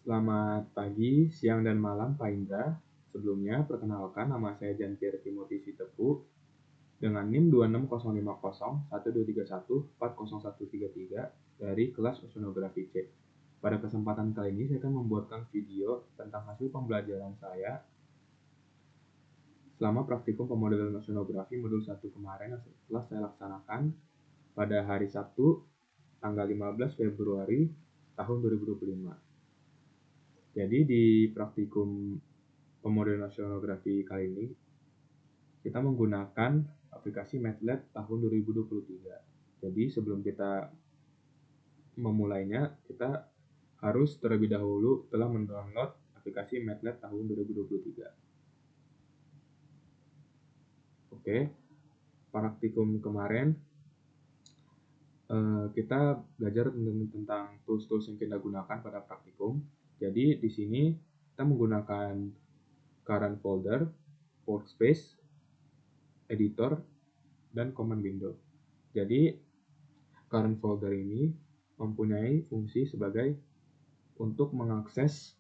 Selamat pagi, siang, dan malam Pak Indra. Sebelumnya, perkenalkan nama saya Janpierre Timothy Sitepu dengan NIM 2605012314013 dari kelas Oceanografi C. Pada kesempatan kali ini, saya akan membuatkan video tentang hasil pembelajaran saya selama praktikum pemodelan oceanografi modul 1 kemarin yang telah saya laksanakan pada hari Sabtu, tanggal 15 Februari tahun 2025. Jadi di praktikum pemodelan oceanografi kali ini, kita menggunakan aplikasi MATLAB tahun 2023. Jadi sebelum kita memulainya, kita harus terlebih dahulu telah mendownload aplikasi MATLAB tahun 2023. Oke, praktikum kemarin kita belajar tentang tools-tools yang kita gunakan pada praktikum. Jadi di sini kita menggunakan current folder, workspace, editor, dan command window. Jadi current folder ini mempunyai fungsi sebagai untuk mengakses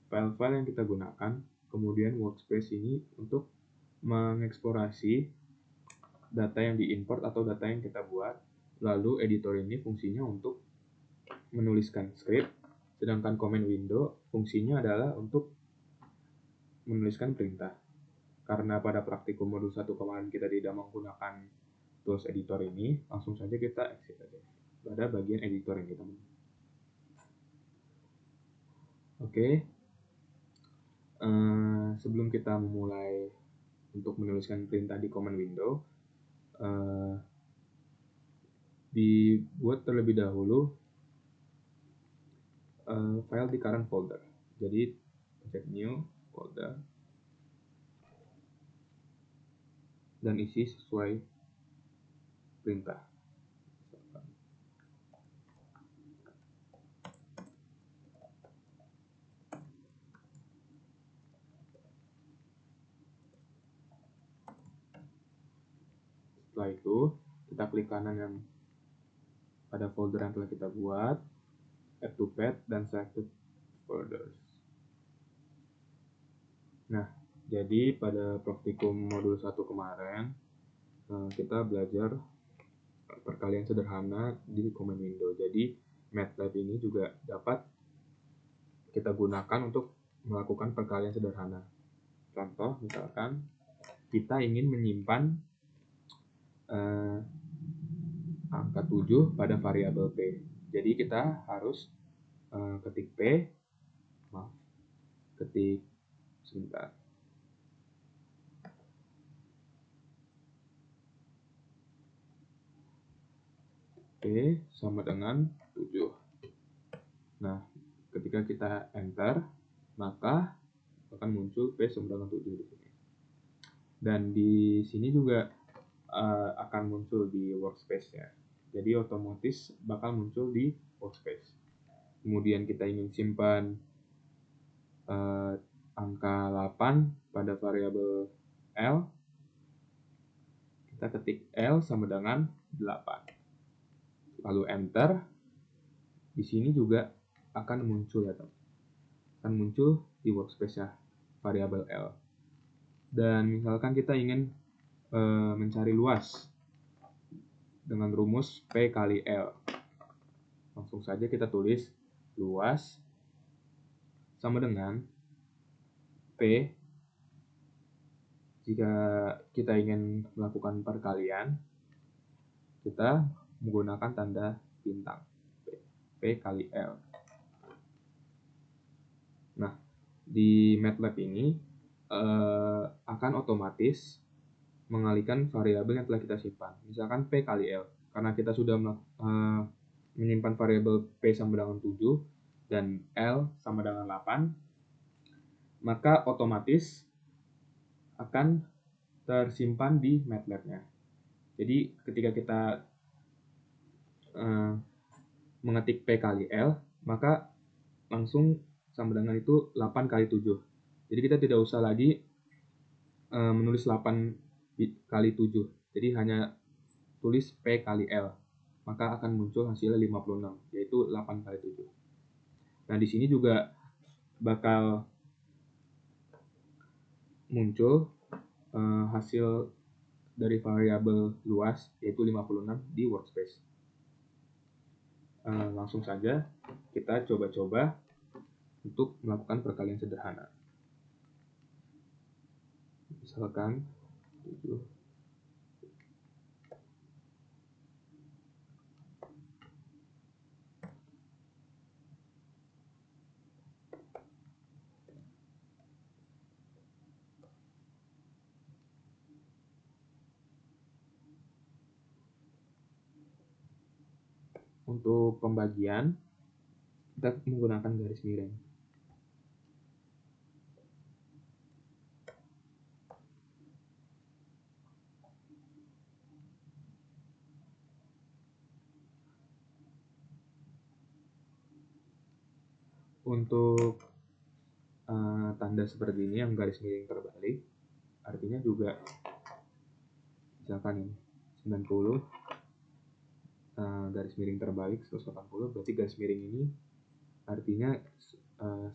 file-file yang kita gunakan. Kemudian workspace ini untuk mengeksplorasi data yang diimport atau data yang kita buat. Lalu editor ini fungsinya untuk menuliskan script, sedangkan command window fungsinya adalah untuk menuliskan perintah. Karena pada praktikum modul 1 kemarin kita tidak menggunakan tools editor ini, langsung saja kita exit aja pada bagian editor ini, teman. Oke, sebelum kita memulai untuk menuliskan perintah di command window, dibuat terlebih dahulu file di current folder. Jadi pencet new folder dan isi sesuai perintah. Setelah itu kita klik kanan yang pada folder yang telah kita buat, add to path, dan selected folders. Nah, jadi pada praktikum modul 1 kemarin, kita belajar perkalian sederhana di command window. Jadi, MATLAB ini juga dapat kita gunakan untuk melakukan perkalian sederhana. Contoh, misalkan kita ingin menyimpan angka 7 pada variabel P. Jadi, kita harus ketik sebentar. P sama dengan 7. Nah, ketika kita enter, maka akan muncul P sama dengan 7 di sini. Dan di sini juga akan muncul di workspace-nya. Jadi otomatis bakal muncul di workspace. Kemudian kita ingin simpan angka 8 pada variabel L. Kita ketik L sama dengan 8. Lalu enter. Di sini juga akan muncul ya, teman. Akan muncul di workspace ya variabel L. Dan misalkan kita ingin mencari luas dengan rumus P kali L. Langsung saja kita tulis luas sama dengan P. Jika kita ingin melakukan perkalian, kita menggunakan tanda bintang. P kali L. Nah, di MATLAB ini akan otomatis mengalihkan variabel yang telah kita simpan. Misalkan P kali L. Karena kita sudah menyimpan variabel P sama dengan 7 dan L sama dengan 8, maka otomatis akan tersimpan di MATLAB-nya. Jadi ketika kita mengetik P kali L, maka langsung sama dengan itu 8 kali 7. Jadi kita tidak usah lagi menulis 8 kali 7. Jadi hanya tulis P kali L. Maka akan muncul hasilnya 56, yaitu 8 kali 7. Nah, di sini juga bakal muncul hasil dari variabel luas yaitu 56 di workspace. Langsung saja kita coba-coba untuk melakukan perkalian sederhana. Misalkan 7. Untuk pembagian, kita menggunakan garis miring. Untuk tanda seperti ini yang garis miring terbalik, artinya juga misalkan ini 90 garis miring terbalik 180, berarti garis miring ini artinya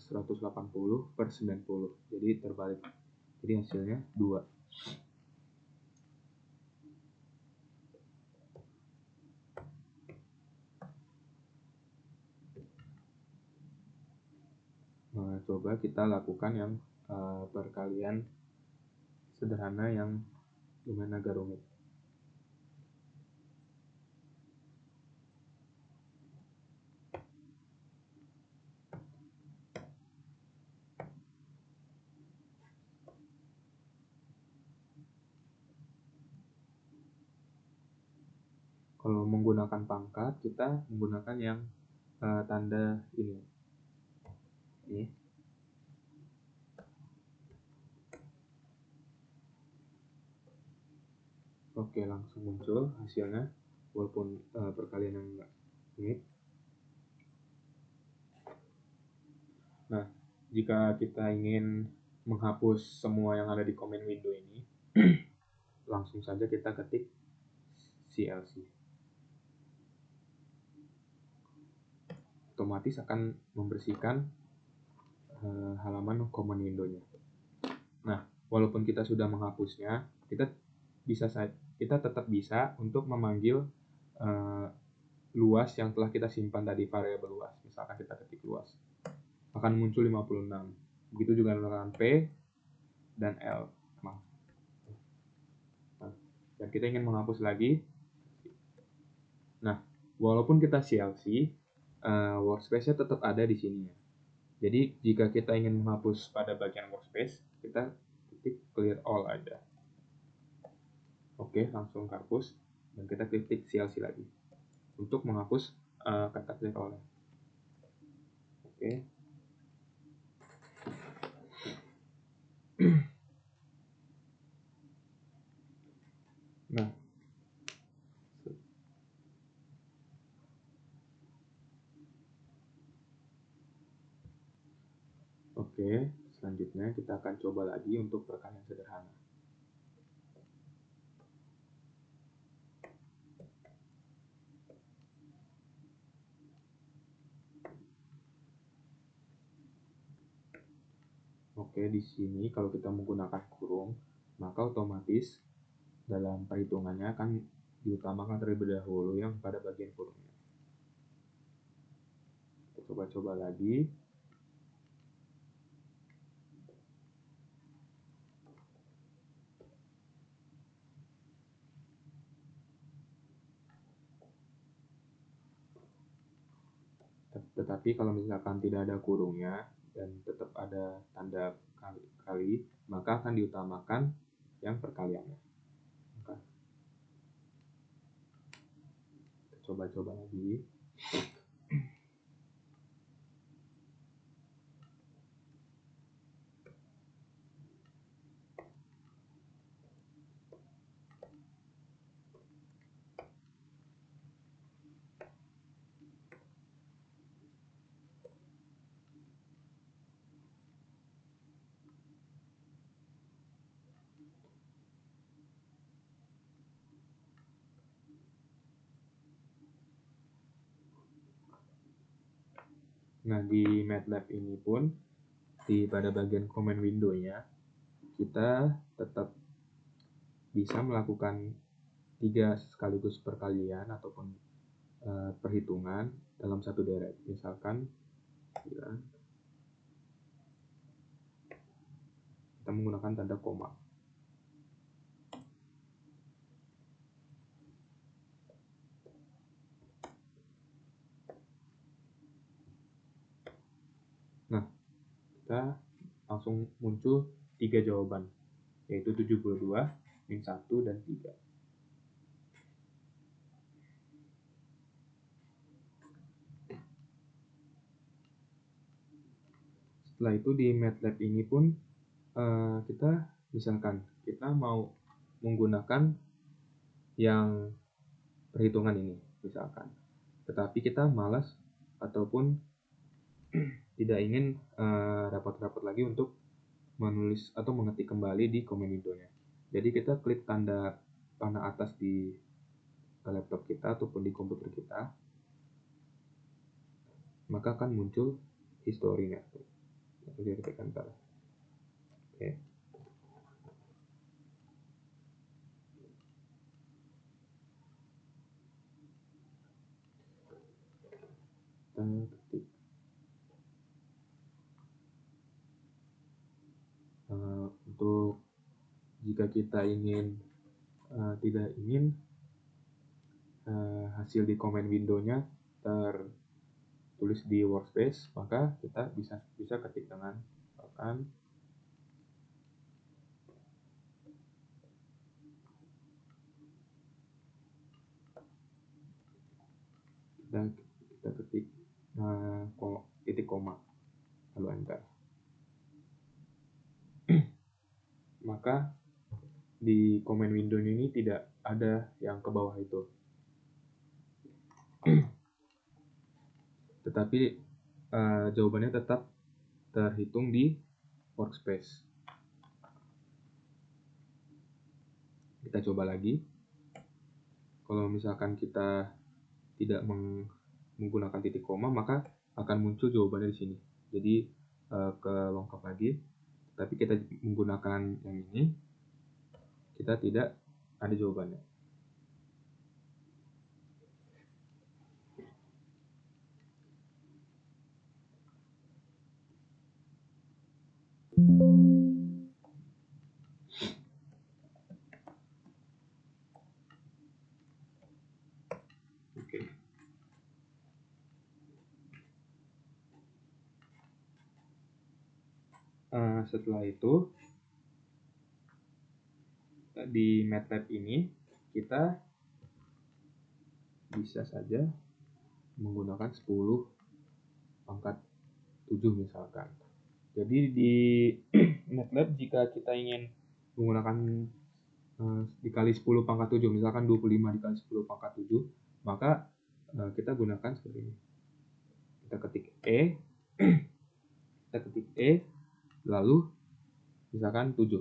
180/90, jadi terbalik, jadi hasilnya 2. Coba kita lakukan yang perkalian sederhana yang lumayan agak rumit. Kalau menggunakan pangkat, kita menggunakan yang tanda ini. Oke, langsung muncul hasilnya, walaupun perkalian yang enggak rumit. Nah, jika kita ingin menghapus semua yang ada di command window ini, langsung saja kita ketik CLC. Otomatis akan membersihkan halaman command window-nya. Nah, walaupun kita sudah menghapusnya, kita tetap bisa untuk memanggil luas yang telah kita simpan tadi, variabel luas. Misalkan kita ketik luas, akan muncul 56. Begitu juga dengan P dan L. Dan kita ingin menghapus lagi. Nah, walaupun kita CLC, workspace-nya tetap ada di sini. Jadi, jika kita ingin menghapus pada bagian workspace, kita ketik clear all aja. Oke, langsung hapus. Dan kita ketik CLC lagi untuk menghapus kata clear all. Oke. Nah, oke, selanjutnya kita akan coba lagi untuk perkalian sederhana. Oke, di sini kalau kita menggunakan kurung, maka otomatis dalam perhitungannya akan diutamakan terlebih dahulu yang pada bagian kurungnya. Kita coba-coba lagi. Tetapi kalau misalkan tidak ada kurungnya dan tetap ada tanda kali, maka akan diutamakan yang perkaliannya. Kita coba-coba lagi. Nah, di MATLAB ini pun pada bagian command window-nya, kita tetap bisa melakukan 3 sekaligus perkalian ataupun perhitungan dalam satu deret. Misalkan kita menggunakan tanda koma. Nah, kita langsung muncul 3 jawaban, yaitu 72, min 1, dan 3. Setelah itu di MATLAB ini pun kita misalkan kita mau menggunakan yang perhitungan ini misalkan, tetapi kita malas ataupun tidak ingin repot-repot lagi untuk menulis atau mengetik kembali di command window-nya. Jadi kita klik tanda panah atas di laptop kita ataupun di komputer kita, maka akan muncul historinya. Jadi kita tekan enter. Oke. Kita ketik untuk jika kita ingin tidak ingin hasil di command window-nya tertulis di workspace, maka kita bisa ketik dengan misalkan kita ketik titik koma lalu enter. Maka di command window ini tidak ada yang ke bawah itu, tetapi jawabannya tetap terhitung di workspace. Kita coba lagi. Kalau misalkan kita tidak menggunakan titik koma, maka akan muncul jawabannya di sini. Jadi ke lengkap lagi, tapi kita menggunakan yang ini, kita tidak ada jawabannya. Oke. Setelah itu di MATLAB ini kita bisa saja menggunakan 10 pangkat 7 misalkan. Jadi di MATLAB jika kita ingin menggunakan dikali 10 pangkat 7, misalkan 25 dikali 10 pangkat 7, maka kita gunakan seperti ini. Kita ketik E, lalu misalkan 7.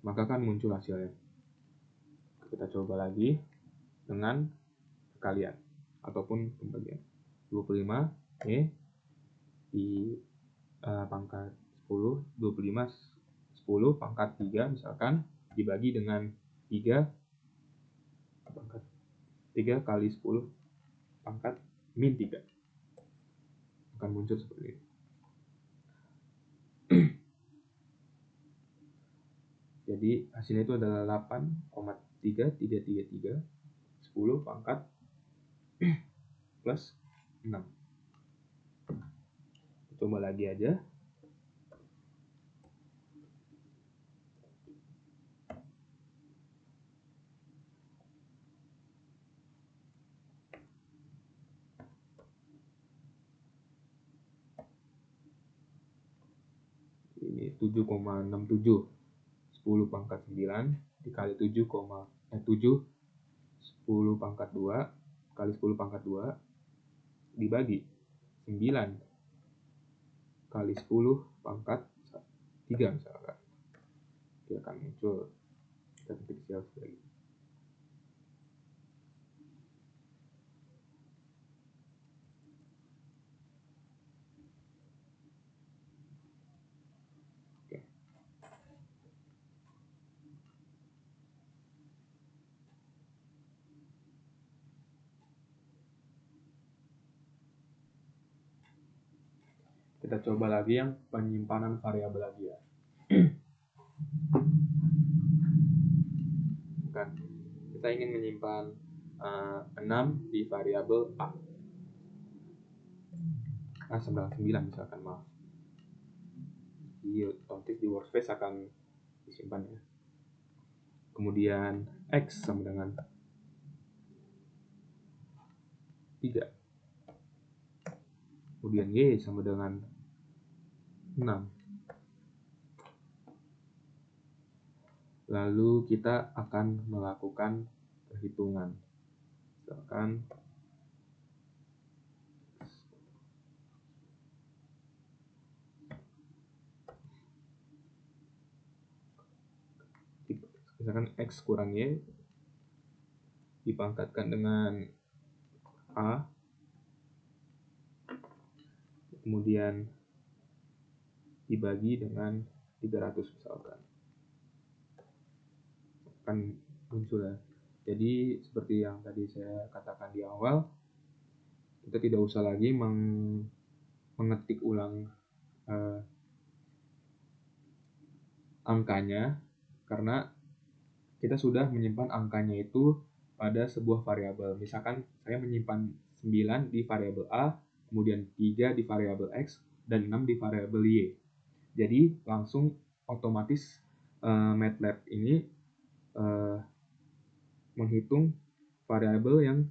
Maka kan muncul hasilnya. Kita coba lagi dengan perkalian ataupun pembagian. 25 E di pangkat 10, 25 10 pangkat 3 misalkan dibagi dengan 3 pangkat 3 kali 10 pangkat min 3. Akan muncul seperti ini. Jadi hasilnya itu adalah 8,3333 10 pangkat plus 6. Coba lagi aja. Ini 7,67. 10 pangkat 9 dikali 7 10 pangkat 2 kali 10 pangkat 2 dibagi 9 kali 10 pangkat 3 misalkan. Dia akan muncul. Kita ketik lagi. Kita coba lagi yang penyimpanan variabel lagi ya. Kan kita ingin menyimpan 6 di variabel A. Sama dengan 9 misalkan, maaf. Di otomatis di workspace akan disimpan ya. Kemudian X sama dengan 3. Kemudian Y sama dengan 6. Lalu kita akan melakukan perhitungan. Misalkan X kurang Y dipangkatkan dengan A, kemudian dibagi dengan 300 misalkan. Akan muncul ya. Jadi seperti yang tadi saya katakan di awal, kita tidak usah lagi mengetik ulang angkanya, karena kita sudah menyimpan angkanya itu pada sebuah variabel. Misalkan saya menyimpan 9 di variabel A, kemudian 3 di variabel X, dan 6 di variabel Y. Jadi langsung otomatis MATLAB ini menghitung variabel yang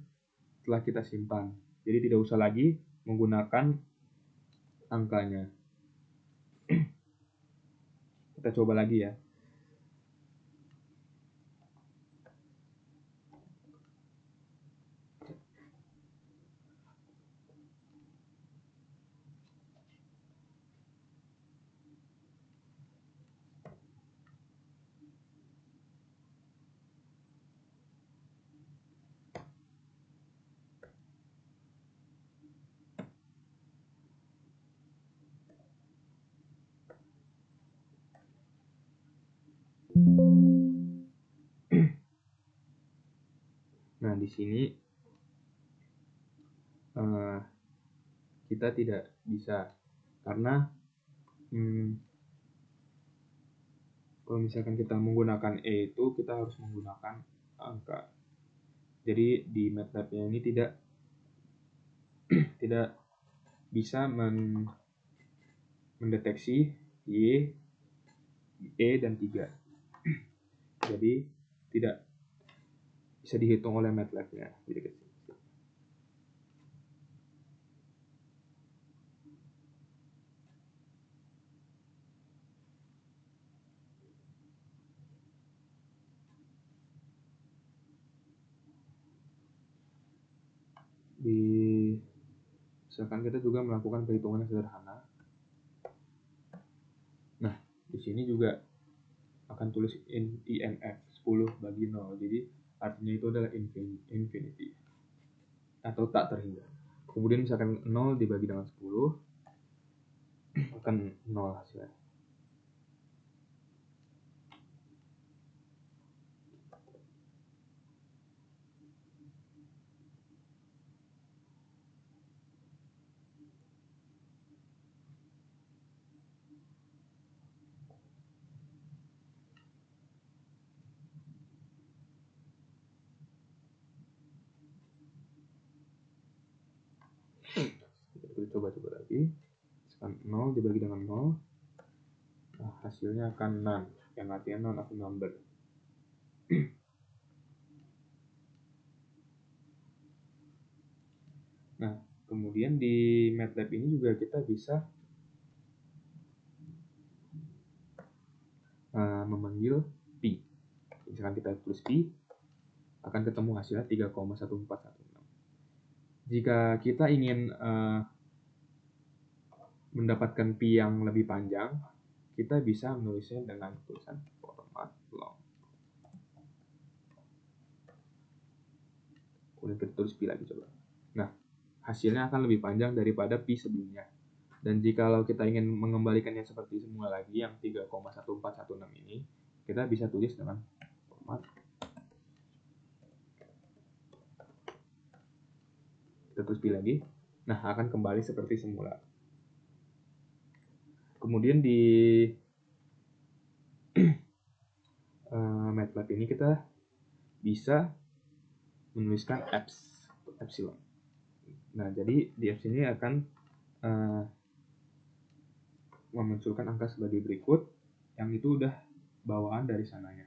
telah kita simpan. Jadi tidak usah lagi menggunakan angkanya. Kita coba lagi ya. Nah, di sini kita tidak bisa, karena kalau misalkan kita menggunakan E itu kita harus menggunakan angka. Jadi di MATLAB-nya ini tidak bisa mendeteksi Y, E, dan 3. Jadi tidak bisa dihitung oleh MATLAB-nya. Misalkan kita juga melakukan perhitungan yang sederhana. Nah, di sini juga akan tulis INF 10 bagi 0. Jadi artinya itu adalah infinity atau tak terhingga. Kemudian misalkan 0 dibagi dengan 10 akan 0 hasilnya. Kita coba lagi. Misalkan 0 dibagi dengan 0, nah, hasilnya akan none, yang artinya non of number. Nah, kemudian di MATLAB ini juga kita bisa memanggil pi. Misalkan kita tulis pi, akan ketemu hasilnya 3,1416. Jika kita ingin mendapatkan pi yang lebih panjang, kita bisa menulisnya dengan tulisan format long. Kemudian kita tulis pi lagi coba. Nah, hasilnya akan lebih panjang daripada pi sebelumnya. Dan jikalau kita ingin mengembalikannya seperti semula lagi, yang 3,1416 ini, kita bisa tulis dengan format. Kita tulis pi lagi. Nah, akan kembali seperti semula. Kemudian di MATLAB ini kita bisa menuliskan epsilon. Nah, jadi di Epsilon ini akan memunculkan angka sebagai berikut, yang itu udah bawaan dari sananya.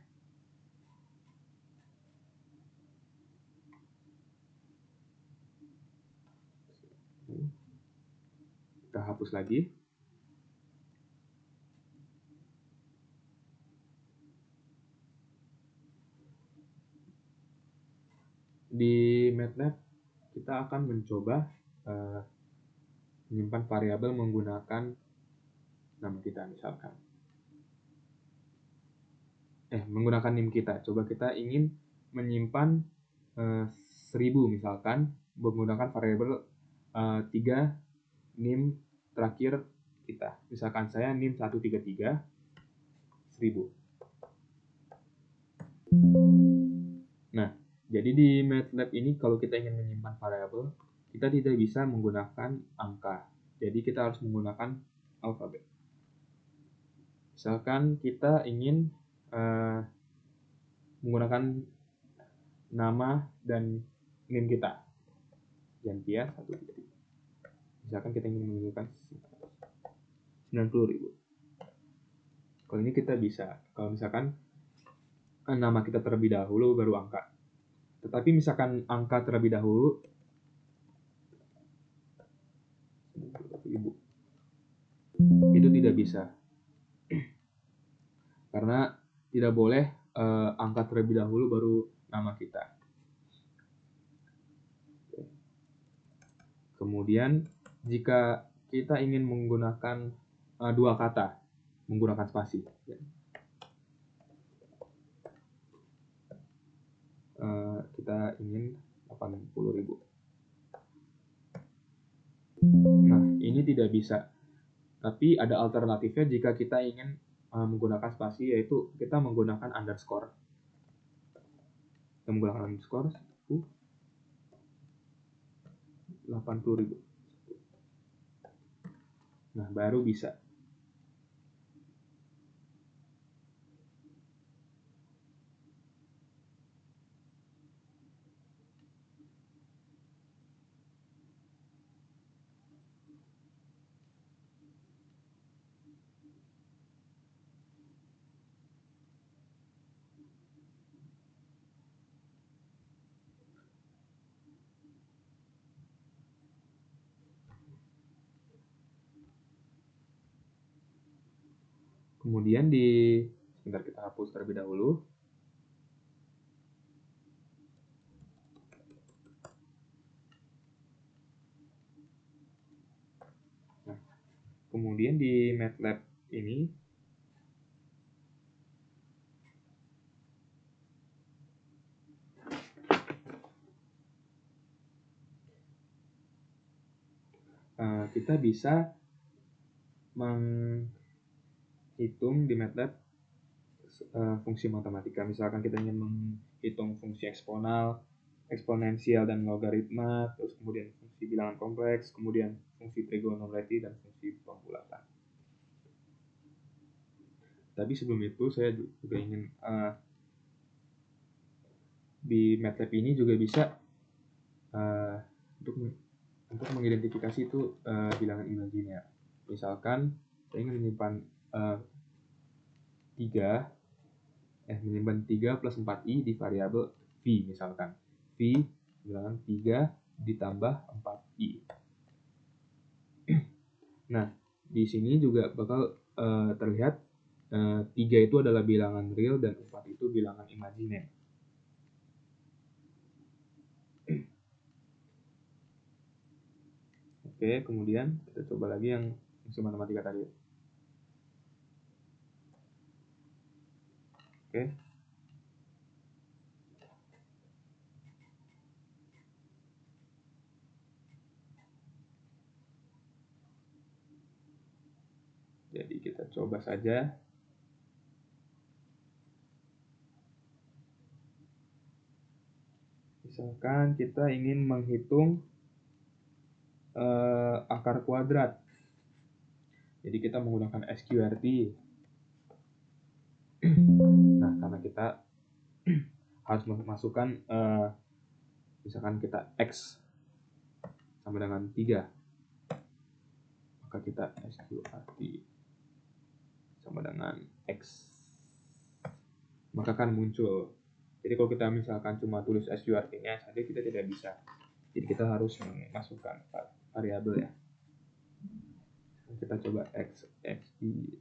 Kita hapus lagi. Di MATLAB kita akan mencoba menyimpan variabel menggunakan nama kita, misalkan menggunakan NIM kita. Coba kita ingin menyimpan 1000 misalkan menggunakan variabel 3 NIM terakhir kita. Misalkan saya NIM 133 1000. Nah, jadi di MATLAB ini kalau kita ingin menyimpan variabel, kita tidak bisa menggunakan angka. Jadi kita harus menggunakan alfabet. Misalkan kita ingin menggunakan nama dan NIM kita. Jantia 133. Misalkan kita ingin menggunakan 90.000. Kalau ini kita bisa. Kalau misalkan nama kita terlebih dahulu baru angka. Tetapi misalkan angka terlebih dahulu, itu tidak bisa. Karena tidak boleh angka terlebih dahulu baru nama kita. Kemudian jika kita ingin menggunakan dua kata, menggunakan spasi. Kita ingin 80.000. Nah, ini tidak bisa. Tapi ada alternatifnya jika kita ingin menggunakan spasi, yaitu kita menggunakan underscore. Kita menggunakan underscore 80.000. Nah, baru bisa. Kemudian sebentar kita hapus terlebih dahulu. Nah, kemudian di MATLAB ini kita bisa menghitung di MATLAB fungsi matematika. Misalkan kita ingin menghitung fungsi eksponensial dan logaritma, terus kemudian fungsi bilangan kompleks, kemudian fungsi trigonometri dan fungsi pembulatan. Tapi sebelum itu saya juga ingin di MATLAB ini juga bisa untuk mengidentifikasi itu bilangan imajiner. Misalkan saya ingin menyimpan 3 plus 4i di variabel v misalkan. V bilangan 3 ditambah 4i. Nah, di sini juga bakal terlihat 3 itu adalah bilangan real dan 4 itu bilangan imajiner. Oke, kemudian kita coba lagi yang fungsi matematika tadi. Oke. Jadi kita coba saja. Misalkan kita ingin menghitung akar kuadrat. Jadi kita menggunakan sqrt. Nah, karena kita harus masukkan misalkan kita x sama dengan 3, maka kita sqrt sama dengan x, maka akan muncul. Jadi kalau kita misalkan cuma tulis sqrt-nya saja, kita tidak bisa. Jadi kita harus memasukkan variabel ya. Kita coba x di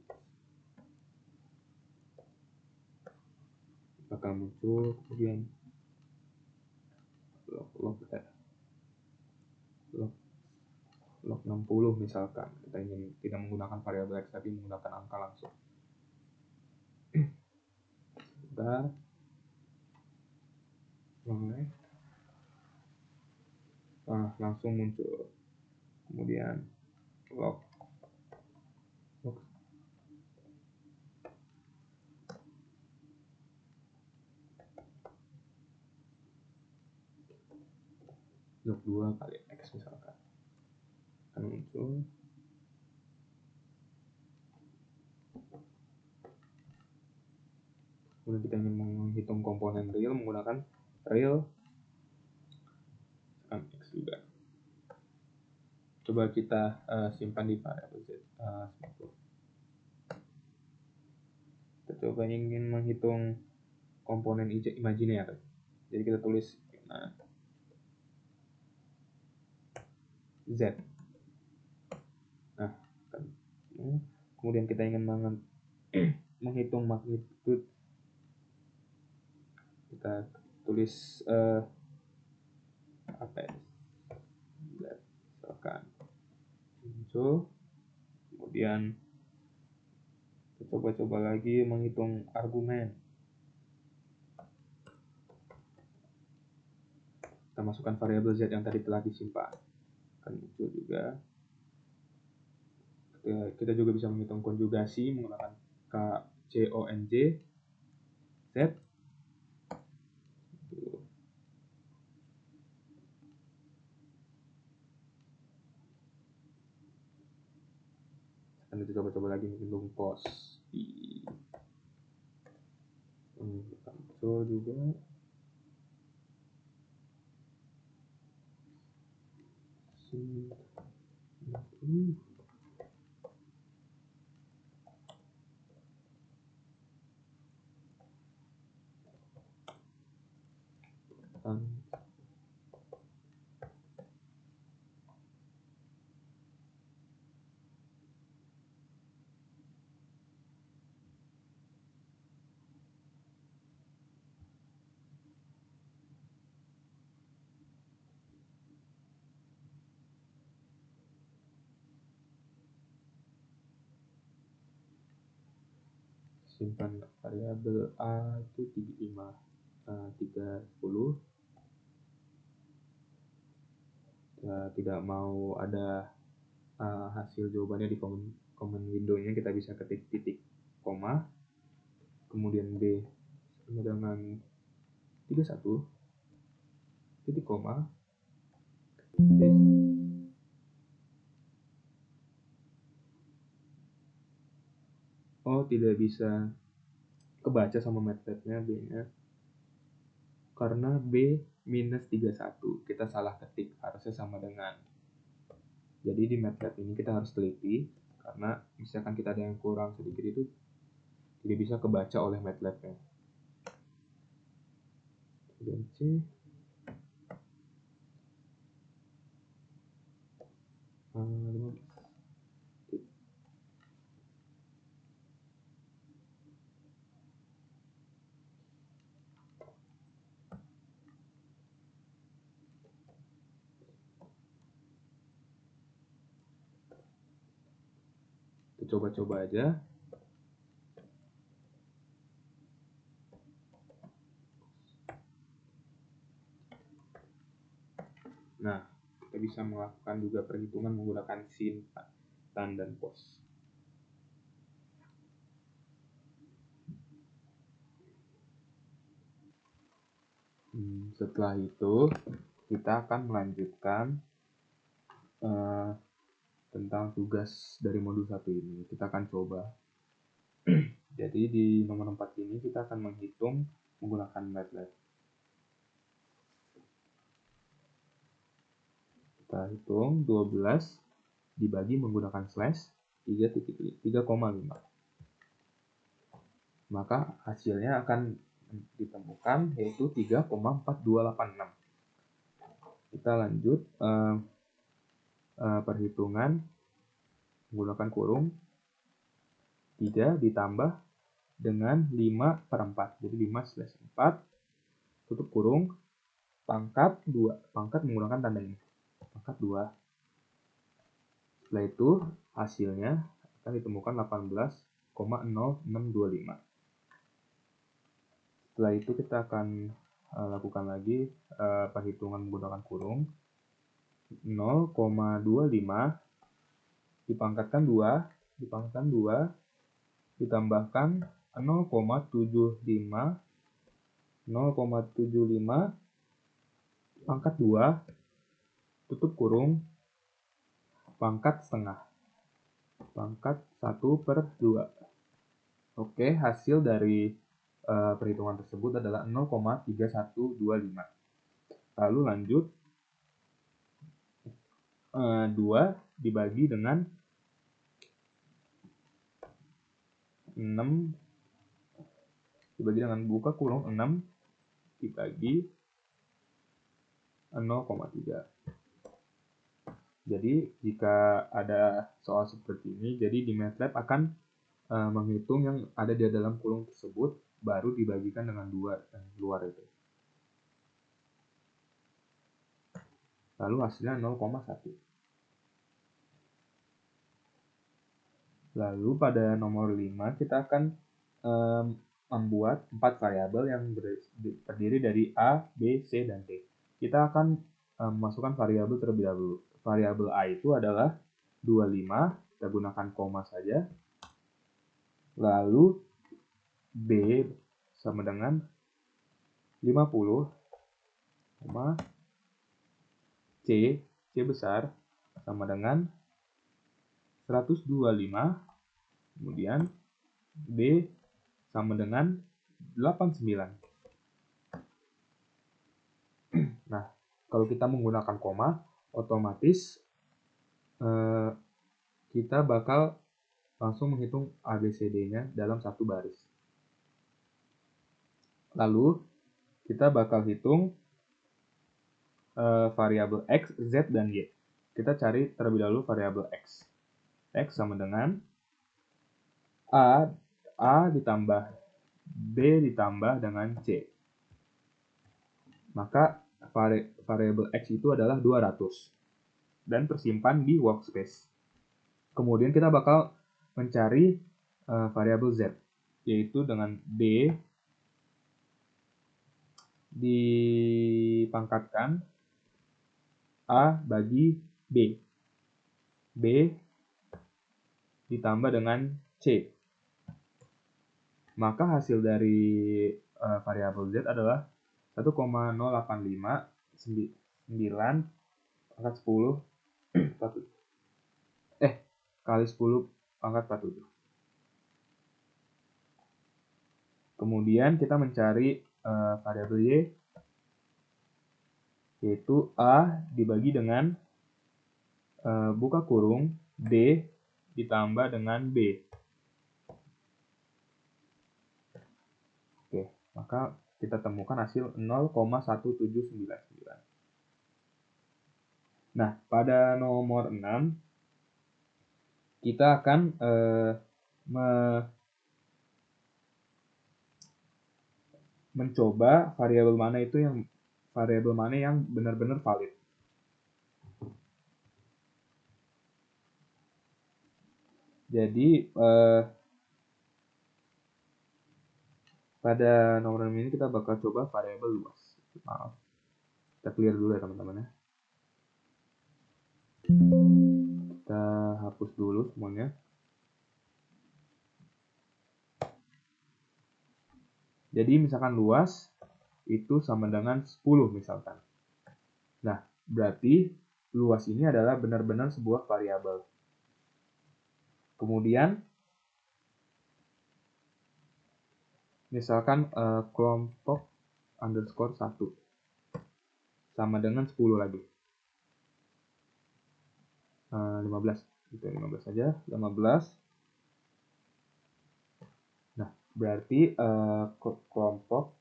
bakal muncul, kemudian log 60 misalkan. Kita ingin tidak menggunakan variabel x tapi menggunakan angka langsung. Sebentar. Nah, langsung muncul. Kemudian log 2 kali x misalkan akan muncul. Kemudian kita ingin menghitung komponen real menggunakan real x juga. Coba kita simpan di variabel z. Kita coba ingin menghitung komponen imajiner. Jadi kita tulis z. Nah, kemudian kita ingin menghitung magnitude. Kita tulis apa ya? Misalkan muncul. Kemudian kita coba lagi menghitung argumen. Kita masukkan variabel z yang tadi telah disimpan, akan muncul juga. Kita juga bisa menghitung konjugasi menggunakan konj z. Dan kita coba lagi menghitung pos di muncul juga. Simpan variabel a itu 30. Kita tidak mau ada hasil jawabannya di common window-nya, kita bisa ketik titik koma, kemudian b sama dengan 31 titik koma. Oh, tidak bisa kebaca sama MATLAB-nya B-nya. Karena B minus 31. Kita salah ketik, harusnya sama dengan. Jadi di MATLAB ini kita harus teliti, karena misalkan kita ada yang kurang sedikit itu tidak bisa kebaca oleh MATLAB-nya. Kemudian C. Kita coba-coba aja. Nah, kita bisa melakukan juga perhitungan menggunakan sin, tan, dan cos. Setelah itu, kita akan melanjutkan tentang tugas dari modul 1 ini. Kita akan coba. Jadi di nomor 4 ini kita akan menghitung menggunakan MATLAB. Kita hitung 12 dibagi menggunakan slash 3,5. Maka hasilnya akan ditemukan yaitu 3,4286. Kita lanjut perhitungan menggunakan kurung. 3 ditambah dengan 5/4. Jadi 5/4 tutup kurung pangkat 2. Pangkat menggunakan tanda ini. Pangkat 2. Setelah itu hasilnya akan ditemukan 18,0625. Setelah itu kita akan lakukan lagi perhitungan menggunakan kurung. 0,25 dipangkatkan 2 ditambahkan 0,75 pangkat 2 tutup kurung pangkat setengah pangkat 1/2. Oke, hasil dari perhitungan tersebut adalah 0,3125. Lalu lanjut 2 dibagi dengan 6 dibagi dengan buka kurung 6 dibagi 0,3. Jadi jika ada soal seperti ini, jadi di MATLAB akan menghitung yang ada di dalam kurung tersebut baru dibagikan dengan 2 yang luar itu. Lalu hasilnya 0,1. Lalu pada nomor 5 kita akan membuat 4 variabel yang terdiri dari A, B, C, dan D. Kita akan memasukkan variabel terlebih dahulu. Variabel A itu adalah 25, kita gunakan koma saja. Lalu B sama dengan 50, C besar sama dengan 125, kemudian D sama dengan 89. Nah, kalau kita menggunakan koma, otomatis kita bakal langsung menghitung ABCD-nya dalam satu baris. Lalu, kita bakal hitung variabel X, Z, dan Y. Kita cari terlebih dahulu variabel X. X sama dengan A ditambah B ditambah dengan C. Maka variabel X itu adalah 200 dan tersimpan di workspace. Kemudian kita bakal mencari variabel Z, yaitu dengan B dipangkatkan A bagi B. B ditambah dengan C. Maka hasil dari variabel Z adalah 1,0859 pangkat 10 kali 10 pangkat 47. Kemudian kita mencari variabel Y, yaitu A dibagi dengan buka kurung D ditambah dengan B. Oke, maka kita temukan hasil 0,1799. Nah, pada nomor 6 kita akan mencoba variabel mana yang benar-benar valid. Jadi pada nomor 6 ini kita bakal coba variabel luas. Maaf, kita clear dulu ya teman-teman ya. Kita hapus dulu semuanya. Jadi misalkan luas itu sama dengan 10 misalkan. Nah, berarti luas ini adalah benar-benar sebuah variabel. Kemudian misalkan kelompok underscore 1 sama dengan 10 lagi. 15. Itu 15 saja, 15. Nah, berarti kelompok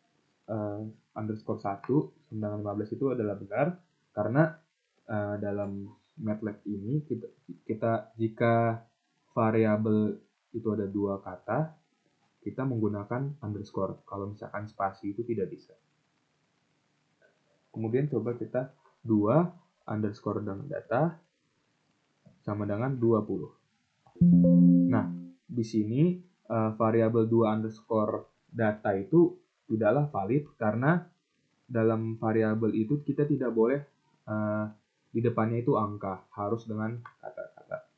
underscore 1 sama dengan 15 itu adalah benar karena dalam MATLAB ini kita jika variabel itu ada 2 kata, kita menggunakan underscore. Kalau misalkan spasi itu tidak bisa. Kemudian coba kita 2 underscore dengan data sama dengan 20. Nah, di sini variabel 2 underscore data itu tidaklah valid karena dalam variabel itu kita tidak boleh di depannya itu angka, harus dengan kata-kata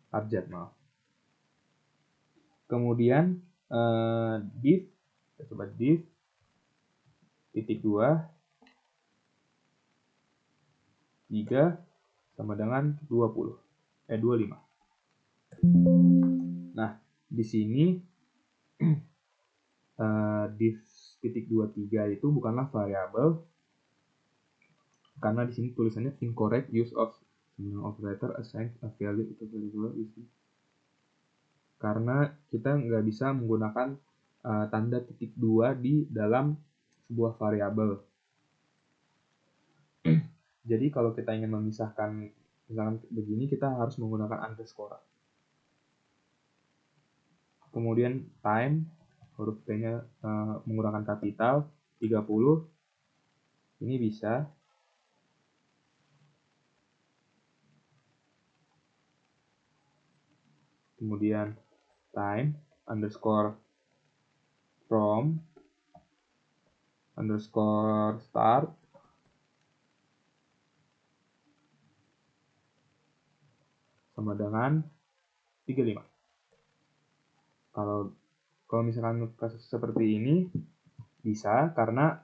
abjad, maaf. Kemudian div, kita coba div titik 2 3 sama dengan 25. Nah, di sini div titik 23 itu bukanlah variabel karena di sini tulisannya incorrect use of operator assign a value to variable is. Karena kita nggak bisa menggunakan tanda titik 2 di dalam sebuah variabel. Jadi kalau kita ingin memisahkan misalkan begini, kita harus menggunakan underscore. Kemudian time, huruf T-nya menggunakan kapital 30. Ini bisa. Kemudian time underscore from underscore start sama dengan 35. Kalau misalkan kasus seperti ini bisa karena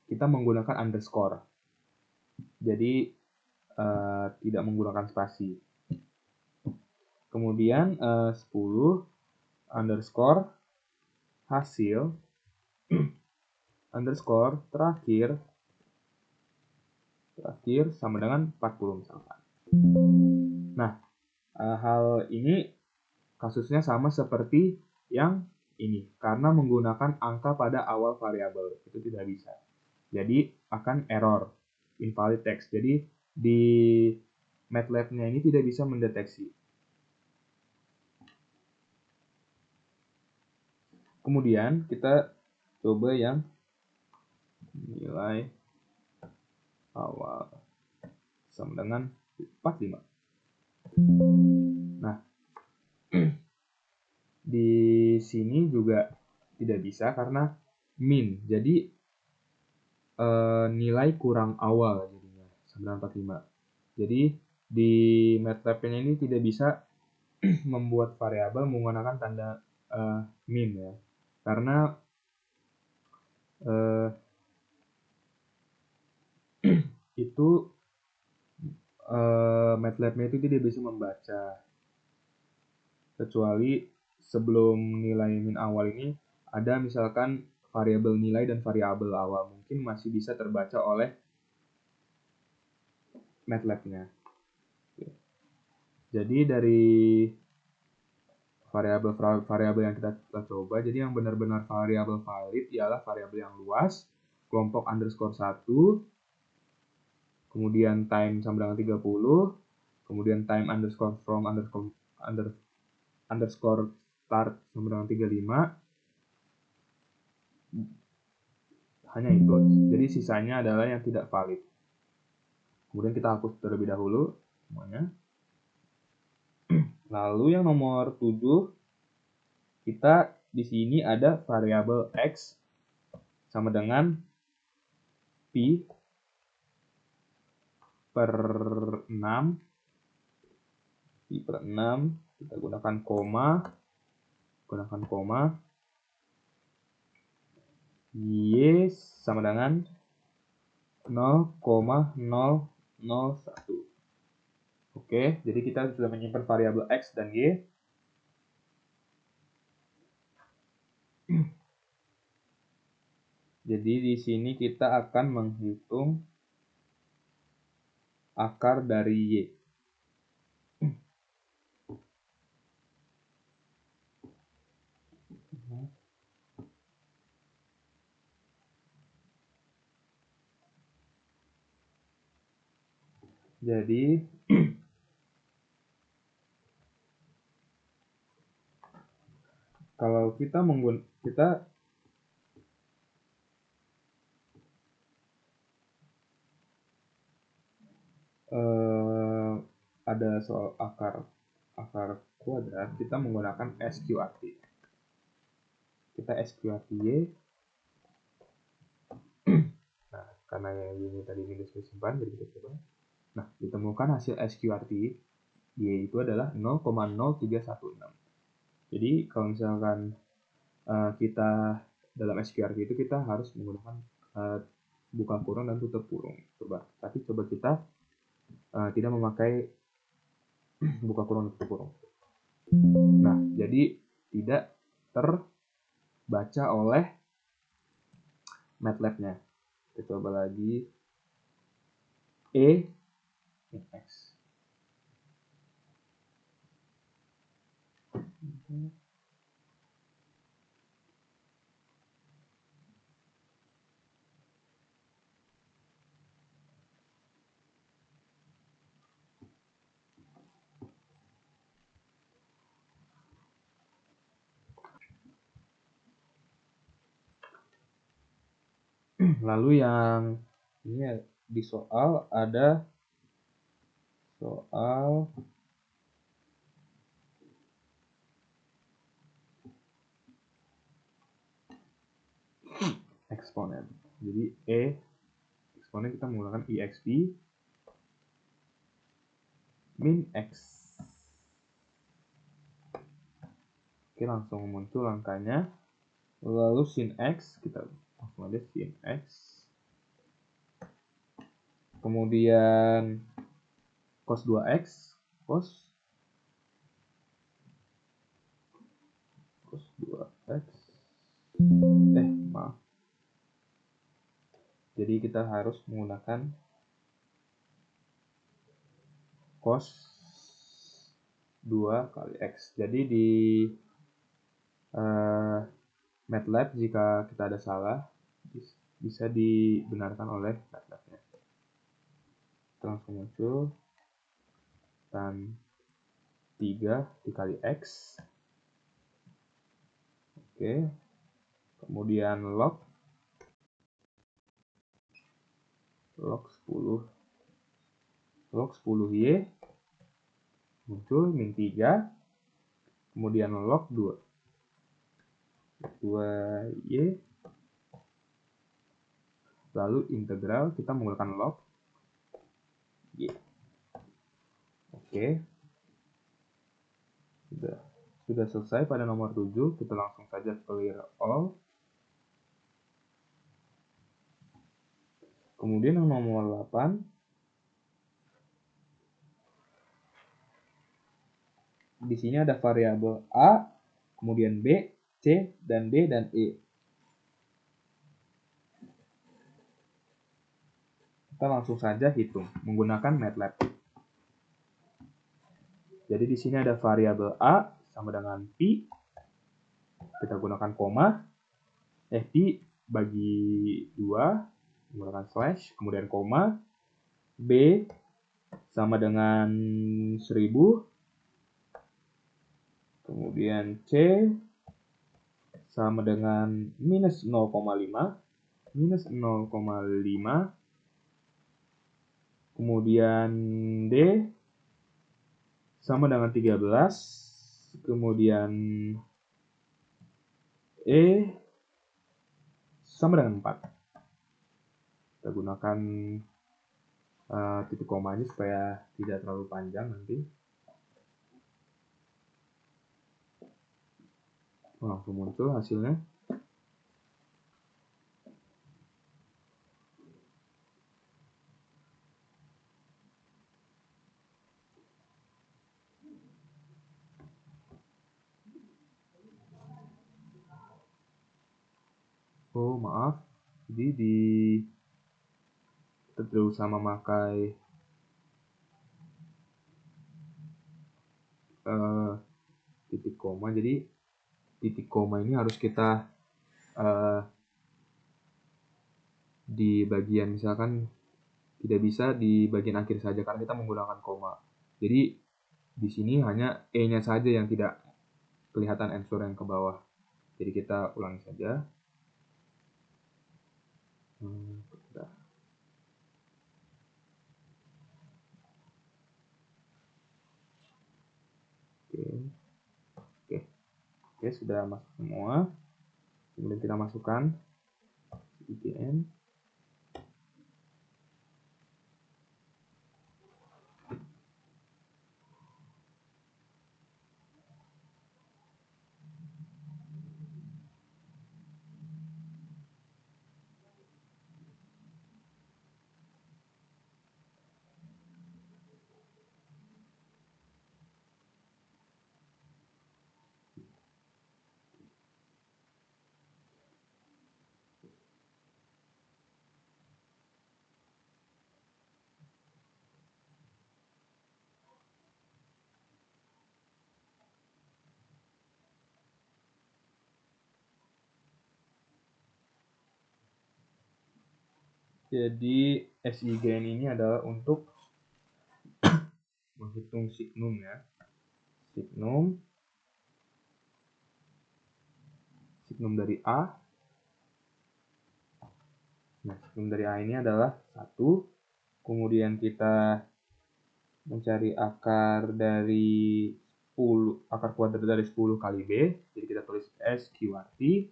kita menggunakan underscore. Jadi tidak menggunakan spasi. Kemudian 10 underscore hasil underscore terakhir sama dengan 40 misalkan. Nah, hal ini kasusnya sama seperti yang ini karena menggunakan angka pada awal variabel itu tidak bisa. Jadi akan error, invalid text. Jadi di MATLAB-nya ini tidak bisa mendeteksi. Kemudian kita coba yang nilai awal sama dengan 45. Nah, di sini juga tidak bisa karena min. Jadi nilai kurang awal jadinya sama dengan 45. Jadi di MATLAB-nya ini tidak bisa membuat variabel menggunakan tanda min ya. Karena itu MATLAB-nya itu tidak bisa membaca kecuali sebelum nilai min awal ini ada misalkan variabel nilai dan variabel awal, mungkin masih bisa terbaca oleh MATLAB-nya. Jadi dari variabel yang kita coba, jadi yang benar-benar variabel valid ialah variabel yang luas, kelompok underscore 1, kemudian time sama dengan 30, kemudian time underscore from underscore start sama dengan 35. Hanya itu. Jadi sisanya adalah yang tidak valid. Kemudian kita hapus terlebih dahulu semuanya. Lalu yang nomor 7, kita di sini ada variabel x sama dengan pi per 6. Pi per 6, kita gunakan koma. Y sama dengan 0,001. Oke. Oke, jadi kita sudah menyimpan variabel X dan Y. Jadi di sini kita akan menghitung akar dari Y. Jadi kalau kita ada soal akar kuadrat, kita menggunakan SQRT. Kita SQRT Y. Nah, karena yang ini tadi minus simpan, jadi kita coba. Nah, ditemukan hasil SQRT Y itu adalah 0,0316. Jadi kalau misalkan kita dalam SQRT itu kita harus menggunakan buka kurung dan tutup kurung. Tapi coba kita tidak memakai buka kurung dan tutup kurung. Nah, jadi tidak terbaca oleh MATLAB-nya. Kita coba lagi E min X. Lalu yang ini di soal ada soal eksponen. Jadi eksponen kita menggunakan EXP min X. Oke, langsung muncul angkanya. Lalu sin X, kita langsung aja sin X. Kemudian cos 2X, cos 2X. Maaf. Jadi kita harus menggunakan cos 2 kali X. Jadi di MATLAB jika kita ada salah bisa dibenarkan oleh MATLAB-nya. Langsung muncul tan 3 dikali X. Oke. Kemudian log 10 Y muncul min 3. Kemudian log 2 Y. Lalu integral kita menggunakan log Y. Oke. Sudah selesai pada nomor 7. Kita langsung saja clear all. Kemudian yang nomor 8. Di sini ada variabel A, kemudian B, C, dan D, dan E. Kita langsung saja hitung menggunakan MATLAB. Jadi di sini ada variabel A sama dengan pi. Kita gunakan koma. Pi bagi 2 menggunakan slash, kemudian koma. B sama dengan 1000. Kemudian C sama dengan minus 0,5. Minus 0,5. Kemudian D sama dengan 13. Kemudian E sama dengan 4. Kita gunakan titik komanya supaya tidak terlalu panjang nanti. Langsung muncul hasilnya. Oh maaf, jadi kita tidak usah memakai titik koma. Jadi titik koma ini harus kita di bagian, misalkan tidak bisa di bagian akhir saja karena kita menggunakan koma. Jadi di sini hanya E-nya saja yang tidak kelihatan answer yang ke bawah. Jadi kita ulangi saja. Oke, sudah masuk semua. Kemudian kita masukkan IGN. Jadi SIGN ini adalah untuk menghitung signum ya. Signum dari A. Nah, signum dari A ini adalah 1. Kemudian kita mencari akar dari 10, akar kuadrat dari 10 kali B. Jadi kita tulis SQRT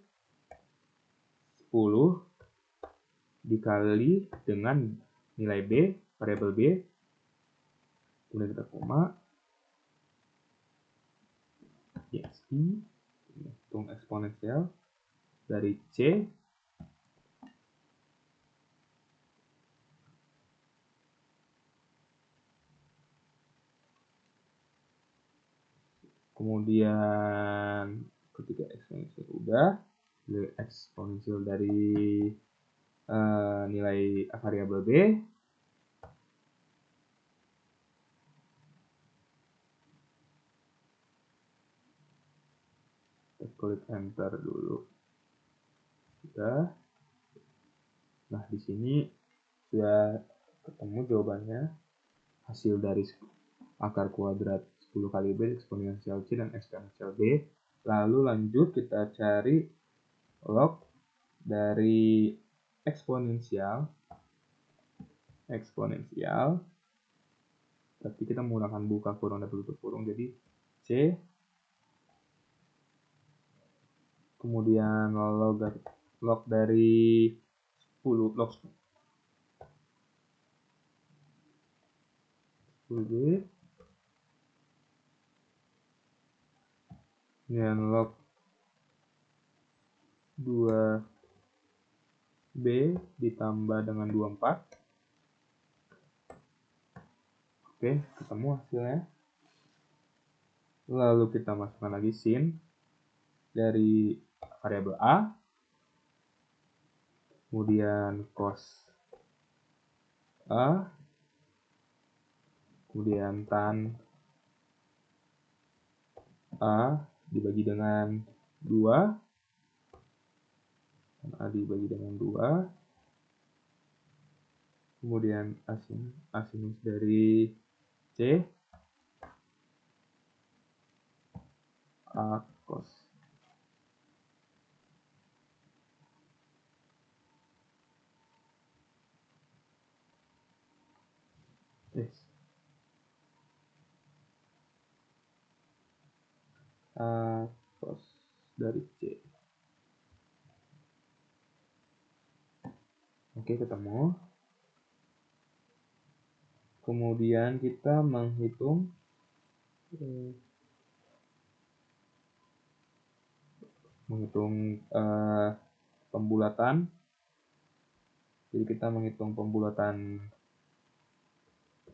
10 dikali dengan nilai B, variabel B. Kemudian kita koma. XI, hitung eksponensial dari C. Kemudian ketika eksponensial udah, eksponensial dari nilai variabel B. Kita klik enter dulu. Sudah. Nah, di sini sudah ketemu jawabannya. Hasil dari akar kuadrat 10 kali B, eksponensial C, dan eksponensial B. Lalu lanjut kita cari log dari eksponensial. Tapi kita menggunakan buka kurung dan tutup kurung, jadi C. Kemudian log dari 10, log 10B. Kemudian log 2B ditambah dengan 24. Oke, ketemu hasilnya. Lalu kita masukkan lagi sin dari variabel A. Kemudian cos A. Kemudian tan A dibagi dengan 2. Tan A dibagi dengan 2. Kemudian asinus dari C. A cos. A cos dari C. Oke, ketemu. Kemudian kita menghitung pembulatan. Jadi kita menghitung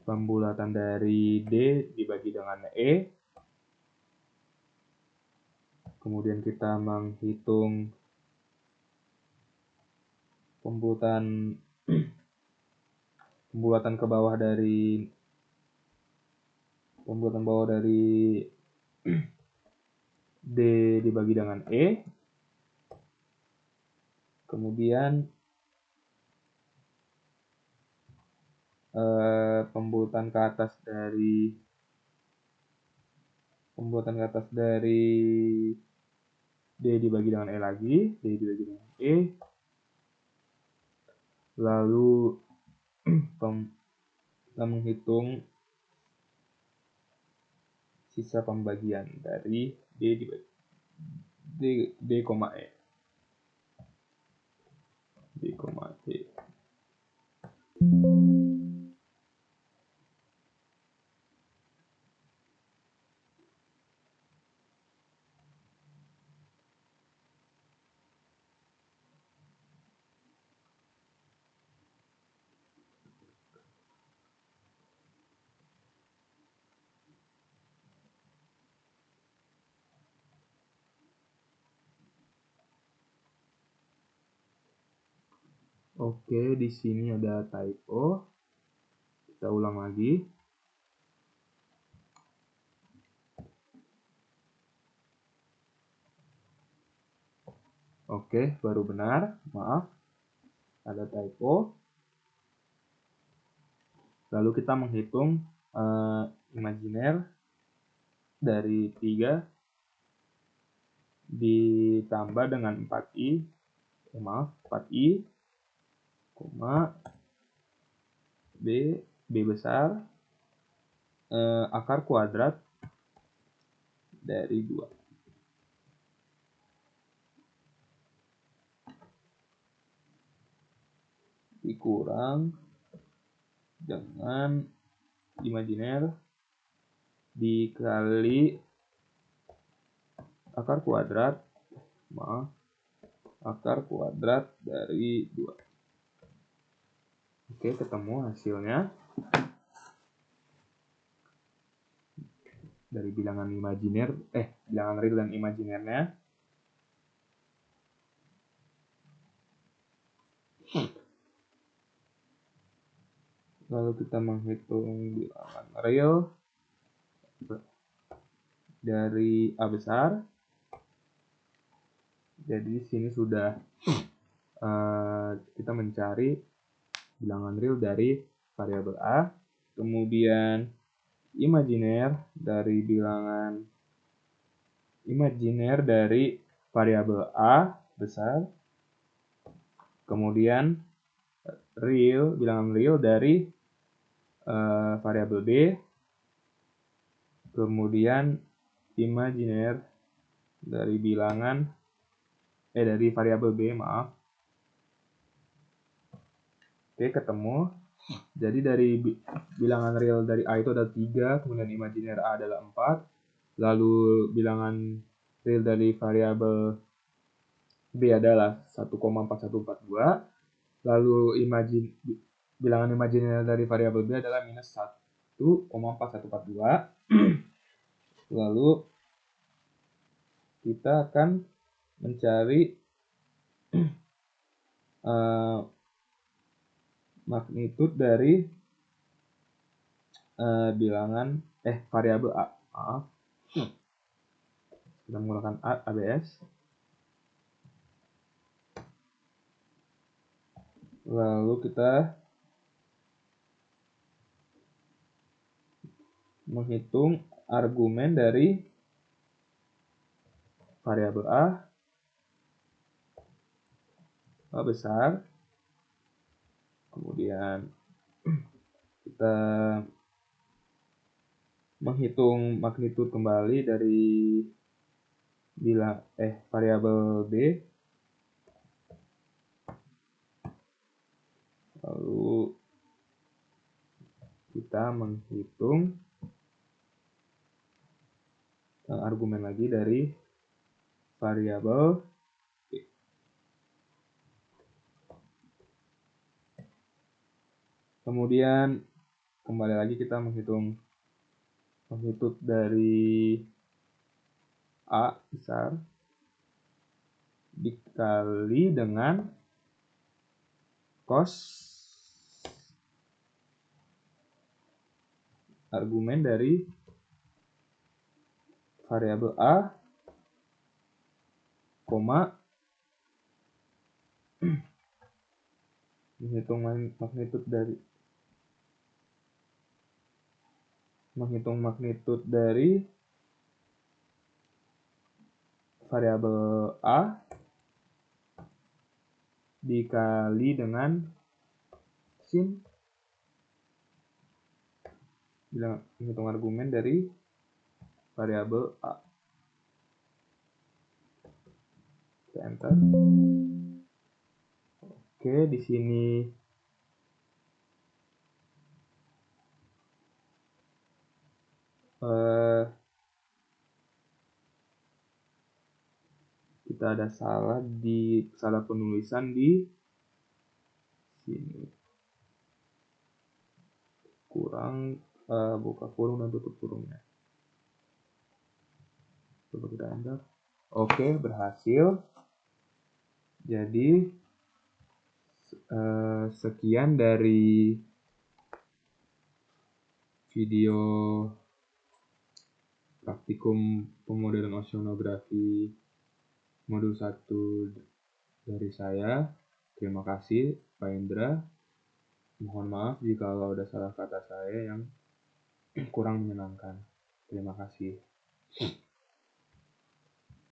pembulatan dari D dibagi dengan E. Kemudian kita menghitung pembulatan ke bawah dari D dibagi dengan E, kemudian pembulatan ke atas dari D dibagi dengan E lagi, D dibagi dengan E, lalu kita menghitung sisa pembagian dari D dibagi D, E. D, T. Oke, di sini ada typo. Kita ulang lagi. Oke, baru benar. Maaf, ada typo. Lalu kita menghitung imajiner dari 3 ditambah dengan 4i, 4i, B besar, akar kuadrat dari 2. Dikurang dengan imajiner dikali akar kuadrat dari 2. Oke, ketemu hasilnya. Dari bilangan real dan imajinernya. Lalu kita menghitung bilangan real dari A besar. Jadi di sini sudah kita mencari bilangan real dari variabel A, kemudian imajiner dari variabel A besar, kemudian bilangan real dari variabel B, kemudian imajiner dari variabel B, Oke, ketemu. Jadi dari bilangan real dari A itu ada 3, kemudian imajiner A adalah 4, lalu bilangan real dari variabel B adalah 1,4142, lalu bilangan imajiner dari variabel B adalah minus 1,4142. Lalu kita akan mencari magnitud dari variabel A. Kita menggunakan ABS. Lalu kita menghitung argumen dari variabel A besar. Kemudian kita menghitung magnitud kembali dari variabel B. Lalu kita menghitung argumen lagi dari variabel B. Kemudian kembali lagi kita menghitung magnitud dari A besar dikali dengan cos argumen dari variabel A, koma menghitung magnitud dari variabel A dikali dengan sin menghitung argumen dari variabel A. Kita enter. Oke, di sini kita ada salah penulisan di sini. Kurang buka kurung dan tutup kurungnya. Coba kita enter. Oke, berhasil. Jadi sekian dari video praktikum pemodelan oceanografi modul 1 dari saya. Terima kasih Pak Indra. Mohon maaf jika ada salah kata saya yang kurang menyenangkan. Terima kasih.